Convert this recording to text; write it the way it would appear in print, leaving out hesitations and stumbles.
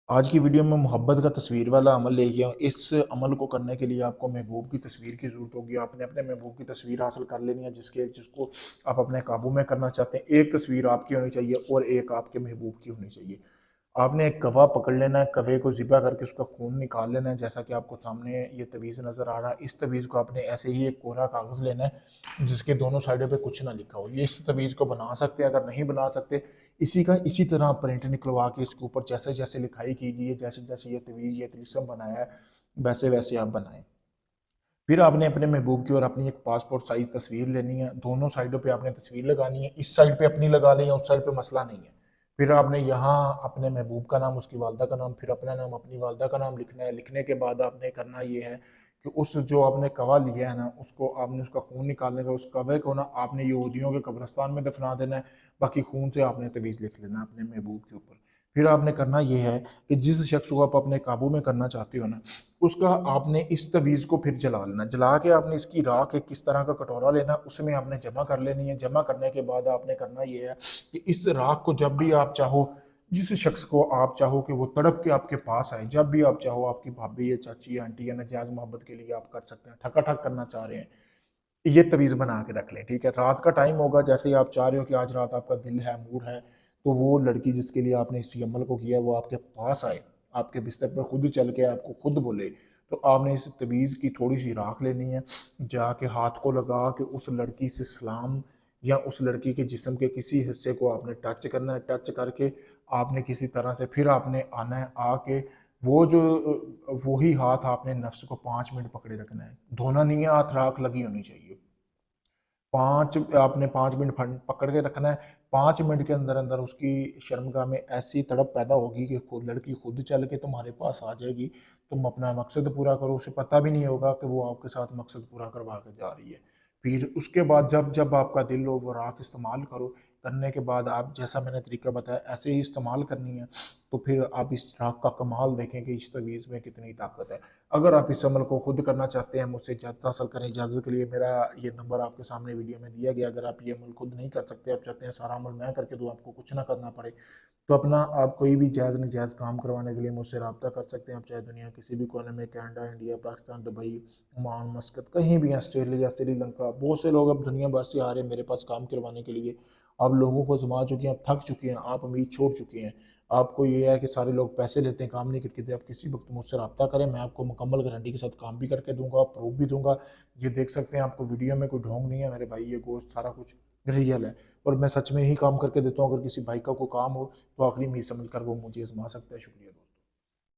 आज की वीडियो में मोहब्बत का तस्वीर वाला अमल लेके आया हूँ। इस अमल को करने के लिए आपको महबूब की तस्वीर की ज़रूरत होगी। आपने अपने महबूब की तस्वीर हासिल कर लेनी है जिसको आप अपने काबू में करना चाहते हैं। एक तस्वीर आपकी होनी चाहिए और एक आपके महबूब की होनी चाहिए। आपने एक कवा पकड़ लेना है, कवे को ज़िबा करके उसका खून निकाल लेना है, जैसा कि आपको सामने ये तवीज़ नज़र आ रहा है। इस तवीज़ को आपने ऐसे ही एक कोरा कागज़ लेना है जिसके दोनों साइडों पे कुछ ना लिखा हो। ये इस तवीज़ को बना सकते हैं, अगर नहीं बना सकते इसी तरह प्रिंट निकलवा के इसके ऊपर जैसे जैसे लिखाई की गई है, जैसे जैसे ये तवीज़ ये तिलिस्म बनाया है, वैसे वैसे आप बनाएं। फिर आपने अपने महबूब की और अपनी एक पासपोर्ट साइज तस्वीर लेनी है। दोनों साइडों पे आपने तस्वीर लगानी है। इस साइड पे अपनी लगा लें या उस साइड पे मसला नहीं है। फिर आपने यहाँ अपने महबूब का नाम, उसकी वालदा का नाम, फिर अपना नाम, अपनी वालदा का नाम लिखना है। लिखने के बाद आपने करना ये है कि उस जो आपने कवा लिया है ना, उसको आपने उसका खून निकालने का, उस कवे को ना आपने यहूदियों के कब्रस्तान में दफना देना है। बाकी खून से आपने तवीज़ लिख लेना है अपने महबूब के ऊपर। फिर आपने करना ये है कि जिस शख्स को आप अपने काबू में करना चाहते हो ना, उसका आपने इस तवीज़ को फिर जला लेना। जला के आपने इसकी राख एक किस तरह का कटोरा लेना, उसमें आपने जमा कर लेनी है। जमा करने के बाद आपने करना ये है कि इस राख को जब भी आप चाहो, जिस शख्स को आप चाहो कि वो तड़प के आपके पास आए, जब भी आप चाहो, आपकी भाभी या चाची या आंटी या नजायज़ मोहब्बत के लिए आप कर सकते हैं। ठका करना चाह रहे हैं, ये तवीज़ बना के रख लें, ठीक है। रात का टाइम होगा, जैसे ही आप चाह रहे हो कि आज रात आपका दिल है, मूड है, तो वो लड़की जिसके लिए आपने इस अमल को किया वो आपके पास आए, आपके बिस्तर पर खुद चल के आपको खुद बोले, तो आपने इस तवीज़ की थोड़ी सी राख लेनी है। जाके हाथ को लगा के उस लड़की से सलाम या उस लड़की के जिस्म के किसी हिस्से को आपने टच करना है। टच करके आपने किसी तरह से फिर आपने आना है। आके वो जो वही हाथ आपने नफ्स को 5 मिनट पकड़े रखना है। धोना नहीं है, हाथ, राख लगी होनी चाहिए। 5 मिनट पकड़ के रखना है। 5 मिनट के अंदर अंदर उसकी शर्मगाह में ऐसी तड़प पैदा होगी कि खुद लड़की खुद चल के तुम्हारे पास आ जाएगी। तुम अपना मकसद पूरा करो, उसे पता भी नहीं होगा कि वो आपके साथ मकसद पूरा करवा के जा रही है। फिर उसके बाद जब जब आपका दिल हो वो राख इस्तेमाल करो। करने के बाद आप जैसा मैंने तरीका बताया ऐसे ही इस्तेमाल करनी है। तो फिर आप इस राख का कमाल देखें कि इस तवीज़ में कितनी ताकत है। अगर आप इस अमल को खुद करना चाहते हैं, मुझसे इजाज़त हासिल करें। इजाज़त के लिए मेरा ये नंबर आपके सामने वीडियो में दिया गया। अगर आप ये अमल खुद नहीं कर सकते, आप चाहते हैं सारा अमल मैं करके दूँ, आपको कुछ ना करना पड़े, तो अपना आप कोई भी जायज़ नाजायज़ काम करवाने के लिए मुझसे रब्ता कर सकते हैं। आप चाहे दुनिया किसी भी कोने में, Canada, India, Pakistan, Dubai, Oman, मस्कत, कहीं भी, ऑस्ट्रेलिया, श्रीलंका, बहुत से लोग अब दुनिया भर से आ रहे हैं मेरे पास काम करवाने के लिए। आप लोगों को आज़मा चुके हैं, आप थक चुके हैं, आप उम्मीद छोड़ चुके हैं। आपको ये है कि सारे लोग पैसे लेते हैं, काम नहीं करके देते। आप किसी वक्त मुझसे रब्ता करें, मैं आपको मुकम्मल गारंटी के साथ काम भी करके दूंगा, प्रूफ भी दूंगा। ये देख सकते हैं, आपको वीडियो में कोई ढोंग नहीं है मेरे भाई, ये गोश्त सारा कुछ रियल है और मैं सच में ही काम करके देता हूँ। अगर किसी भाई का कोई काम हो तो आखिरी उम्मीद समझ कर वो मुझे आजमा सकता है। शुक्रिया दोस्तों।